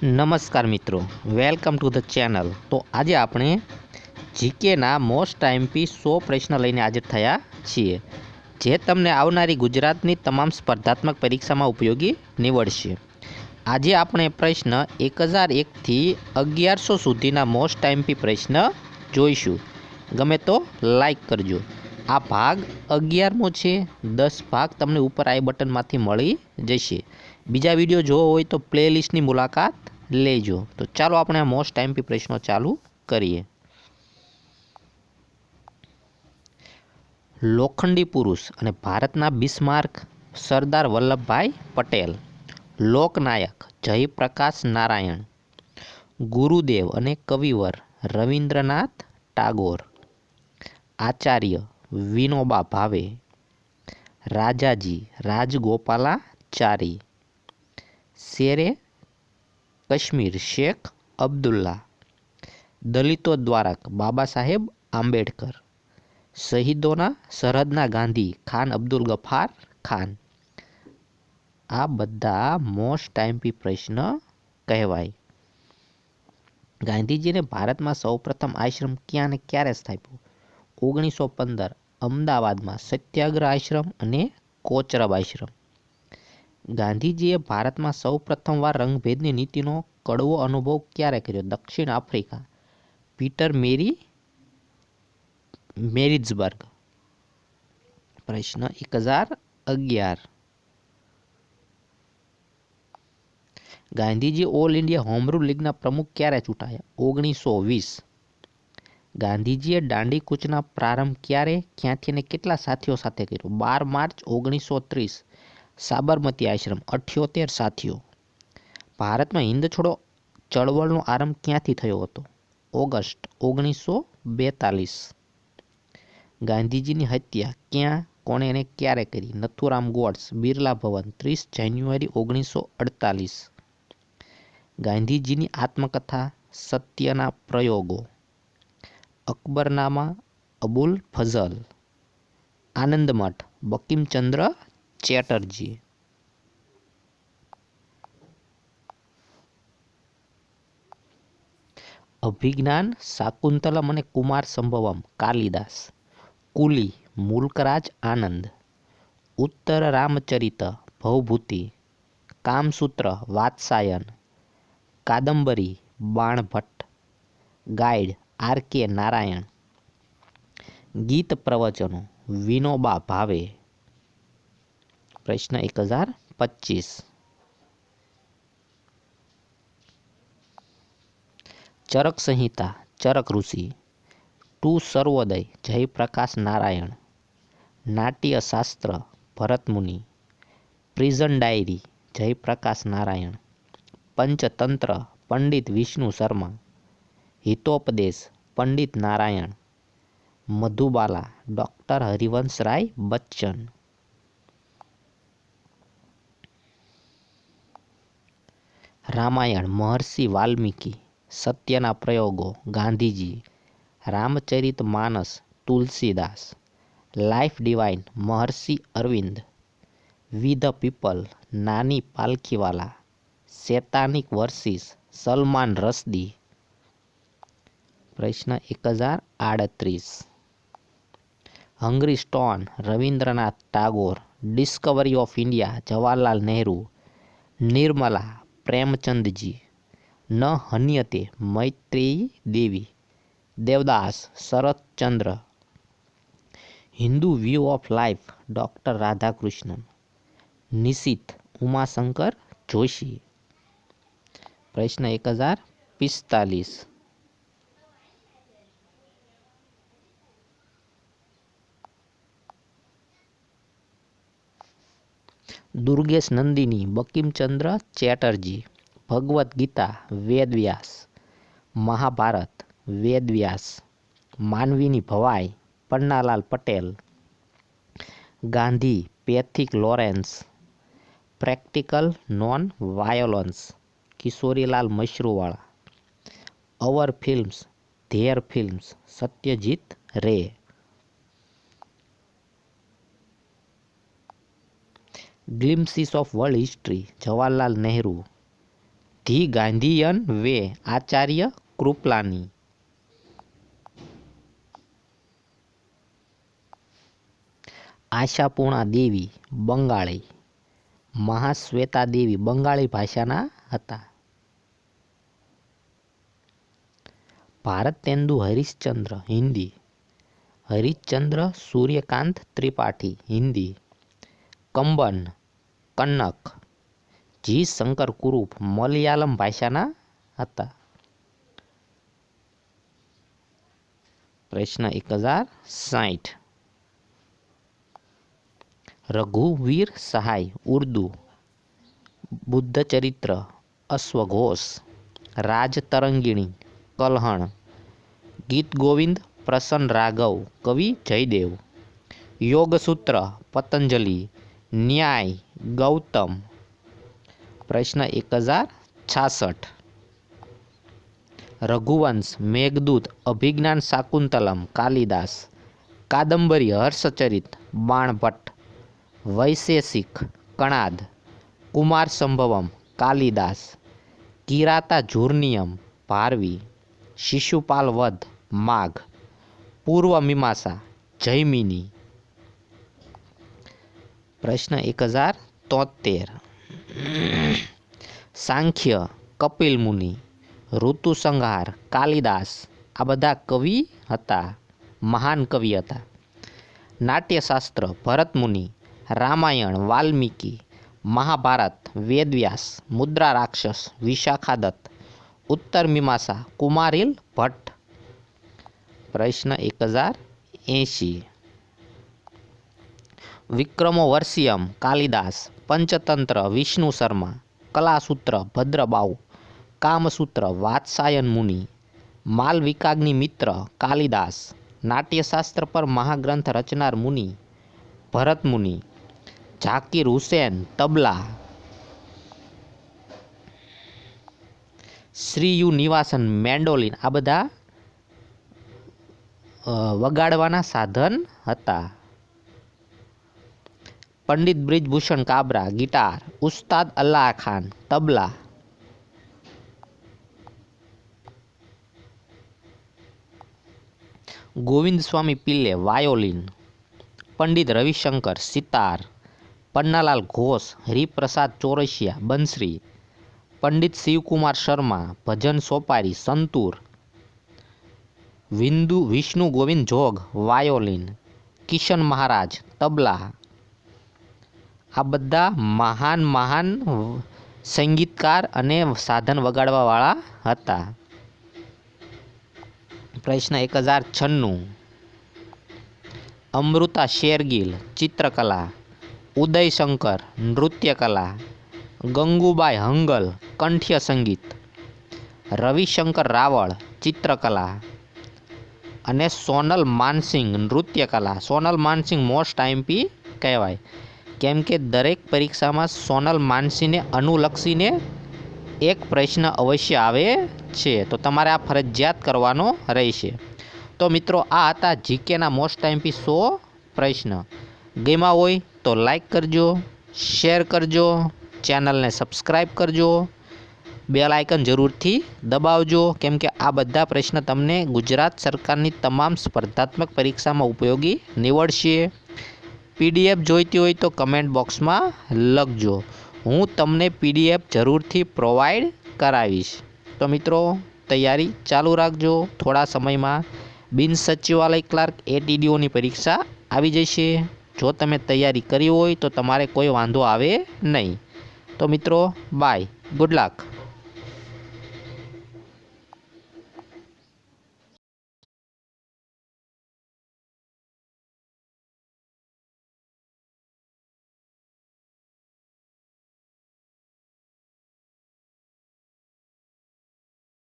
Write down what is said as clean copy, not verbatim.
નમસ્કાર મિત્રો, welcome to the channel. તો આજે આપણે જીકેના મોસ્ટ આઈએમપી 100 પ્રશ્ન લઈને હાજર થયા છીએ, જે તમને આવનારી ગુજરાતની તમામ સ્પર્ધાત્મક પરીક્ષામાં ઉપયોગી નીવડશે। આજે આપણે પ્રશ્ન 1001થી 1100 સુધીના મોસ્ટ આઈએમપી પ્રશ્ન જોઈશું। ગમે તો લાઈક કરજો। આ ભાગ 11મો છે। 10 ભાગ તમને ઉપર આઈ બટનમાંથી મળી જશે। બીજા વિડીયો જોવો હોય તો પ્લેલિસ્ટની મુલાકાત લેજો। તો ચાલો આપણે આ મોસ્ટ આઈએમપી પ્રશ્નો ચાલુ કરીએ। લોખંડી પુરુષ અને ભારતના બિસ્માર્ક સરદાર વલ્લભભાઈ પટેલ, લોકનાયક જયપ્રકાશ નારાયણ, ગુરુદેવ અને કવિવર રવિન્દ્રનાથ ટાગોર, આચાર્ય વિનોબા ભાવે, રાજાજી રાજગોપાલાચારી, શેરે કાશ્મીર શેખ અબ્દુલ્લા, દલિતો દ્વારક બાબા સાહેબ આંબેડકર, શહીદોના સરહદના ગાંધી ખાન અબ્દુલ ગફાર ખાન। આ બધા મોસ્ટ આઈએમપી પ્રશ્ન કહેવાય। ગાંધીજીને ભારતમાં સૌપ્રથમ આશ્રમ ક્યાં અને ક્યારે સ્થાપ્યો? 1915 અમદાવાદમાં સત્યાગ્રહ આશ્રમ અને કોચરબ આશ્રમ। ગાંધીજીએ ભારતમાં સૌ પ્રથમવાર રંગભેદની નીતિનો કડવો અનુભવ ક્યારે કર્યો? દક્ષિણ આફ્રિકા, પીટર મેરિટ્ઝબર્ગ। પ્રશ્ન 1011, Gandhiji all India home rule લીગના પ્રમુખ ક્યારે ચૂંટાયા? 1920। ગાંધીજીએ દાંડી કૂચનો પ્રારંભ ક્યારે, ક્યાંથી અને કેટલા સાથીઓ સાથે કર્યો? 12 માર્ચ 1930, સાબરમતી આશ્રમ 78 સાથીઓ। ભારતમાં હિંદ છોડો ચળવળનો આરંભ ક્યાંથી થયો હતો? ઓગસ્ટ 1942। ગાંધીજીની હત્યા ક્યાં, કોણે અને ક્યારે કરી? નથુરામ ગોડ્સ, બિરલા ભવન 30 જાન્યુઆરી 1948। ગાંધીજીની આત્મકથા સત્યના પ્રયોગો, અકબરનામા અબુલ ફઝલ, આનંદમઠ બંકિમચંદ્ર ચેટર્જી। અભિજ્ઞાન શાકુંતલમ અને કુમાર સંભવમ કાલિદાસ, કુલી મુલ્કરાજ આનંદ, ઉત્તર રામચરિત ભવભૂતિ, કામસૂત્ર વાત્સાયન, કાદંબરી બાણભટ્ટ, ગાઈડ આર.કે. નારાયણ, ગીત પ્રવચનો વિનોબા ભાવે। પ્રશ્ન 1025, Charak Samhita Charak Rishi, to Sarvodaya Jayaprakash Narayan, Natyashastra Bharatmuni, Prison Diary Jayaprakash Narayan, Panchatantra Pandit Vishnu Sharma, Hitopadesha Pandit Narayan, Madhubala doctor Harivanshrai Bachchan. Ramayan Maharshi Valmiki, સત્યના પ્રયોગો Gandhiji, Ramcharit Manas Tulsidas, Life Divine Maharshi Arvind, We The People Nani Palkhivala, Satanic Verses Salman Rushdie. પ્રશ્ન 1038, Hungry stone Rabindranath Tagore, Discovery of India Jawaharlal Nehru, Nirmala Premchandji, Na Hanyate Maitreyi Devi Devdas Sharatchandra, Hindu View of Life doctor Radhakrishnan, Nishith Umashankar Joshi. પ્રશ્ન 1045, દુર્ગેશ નંદિની બંકિમચંદ્ર ચેટર્જી, ભગવદ્ ગીતા વેદવ્યાસ, મહાભારત વેદવ્યાસ, માનવીની Bhavai Pannalal Patel, Gandhi Pethick Lawrence, Practical Non Violence Kishorilal Mashruwala, Our Films Their Films Satyajit Ray. Glimpses of World History Jawaharlal Nehru, The Gandhian Way, Acharya Kripalani. આશાપૂર્ણા દેવી, બંગાળી. મહાશ્વેતા દેવી બંગાળી ભાષાના હતા. ભારતેન્દુ હરિશ્ચંદ્ર, હિન્દી. હરિશ્ચંદ્ર સૂર્યકાંત ત્રિપાઠી, હિન્દી. કંબન, કન્નક. જી શંકર કુરૂપ મલયાલમ ભાષાના હતા. પ્રશ્ન 1060. રઘુવીર સહાય, ઉર્દુ. બુદ્ધચરિત્ર, અશ્વઘોષ. રાજતરંગિણી, કલ્હણ. ગીત ગોવિંદ, પ્રસન્ન રાઘવ, કવિ જયદેવ. યોગસૂત્ર, પતંજલિ. ન્યાય, ગૌતમ. પ્રશ્ન 1066. રઘુવંશ, મેઘદૂત, અભિજ્ઞાન શાકુંતલમ, કાલિદાસ. કાદંબરી, હર્ષચરિત, બાણભટ્ટ. વૈશેષિક, કણાદ. કુમાર સંભવમ, કાલિદાસ. કિરાતા ઝૂર્નિયમ, ભારવી. શિશુપાલ વધ, માઘ. પૂર્વ મીમાંસા, જૈમિની. પ્રશ્ન 1073. સાંખ્ય, કપિલ મુનિ. ઋતુસંહાર, કાલિદાસ. આ બધા કવિ હતા, મહાન કવિ હતા. નાટ્યશાસ્ત્ર, ભરત મુનિ. રામાયણ, વાલ્મીકી. મહાભારત, વેદવ્યાસ. મુદ્રા રાક્ષસ, વિશાખાદત્ત. ઉત્તર મીમાંસા, કુમારિલ ભટ્ટ. પ્રશ્ન 1080. વિક્રમોર્વશિયમ, કાલિદાસ. પંચતંત્ર, વિષ્ણુ શર્મા. કલાસૂત્ર, ભદ્રબાહુ. કામસૂત્ર, વાત્સાયન મુનિ. માલવિકાગ્નિ મિત્ર, કાલિદાસ. નાટ્યશાસ્ત્ર પર મહાગ્રંથ રચનાર મુનિ, ભરત મુનિ. ઝાકિર હુસેન, તબલા. શ્રીયુનિવાસન, મેન્ડોલિન. આ બધા વગાડવાના સાધન હતા. પંડિત બ્રિજભૂષણ કાબરા, ગિટાર. ઉસ્તાદ અલ્લાહ ખાન, તબલા. ગોવિંદ સ્વામી પિલ્લે, વાયોલિન. પંડિત રવિશંકર, સિતાર. પન્નાલાલ ઘોષ, હરિપ્રસાદ ચોરસિયા, બંસરી. પંડિત શિવકુમાર શર્મા, ભજન સોપારી, સંતૂર. વિષ્ણુ ગોવિંદ જોગ, વાયોલિન. કિશન મહારાજ, તબલા. આ બધા મહાન સંગીતકાર અને સાધન વગાડવાવાળા હતા. પ્રશ્ન 1096. અમૃતા શેરગીલ, ચિત્રકલા. ઉદયશંકર, નૃત્યકલા. ગંગુબાઈ હંગલ, કંઠ્ય સંગીત. રવિશંકર રાવળ, ચિત્રકલા. અને સોનલ માનસિંગ, નૃત્યકલા. સોનલ માનસિંગ મોસ્ટ આઈએમપી કહેવાય, કેમ કે દરેક પરીક્ષામાં સોનલ માનસિંહને અનુલક્ષીને એક પ્રશ્ન અવશ્ય આવે છે, તો તમારે આ ફરજિયાત કરવાનો રહેશે. તો મિત્રો, આ હતા જીકેના મોસ્ટ આઈએમપી 100 પ્રશ્ન. ગમ્યા હોય તો લાઈક કરજો, શેર કરજો, ચેનલને સબસ્ક્રાઈબ કરજો, બેલ આઇકન જરૂરથી દબાવજો, કેમ કે આ બધા પ્રશ્ન તમને ગુજરાત સરકારની તમામ સ્પર્ધાત્મક પરીક્ષામાં ઉપયોગી નીવડશે. પીડીએફ જોઈતી હોય તો કમેન્ટ બોક્સમાં લખજો, હું તમને પીડીએફ જરૂરથી પ્રોવાઈડ કરાવીશ. તો મિત્રો, તૈયારી ચાલુ રાખજો. થોડા સમયમાં બિન સચિવાલય ક્લાર્ક એટીડીઓની પરીક્ષા આવી જશે. જો તમે તૈયારી કરી હોય તો તમારે કોઈ વાંધો આવે નહીં. તો મિત્રો, બાય, ગુડ લક.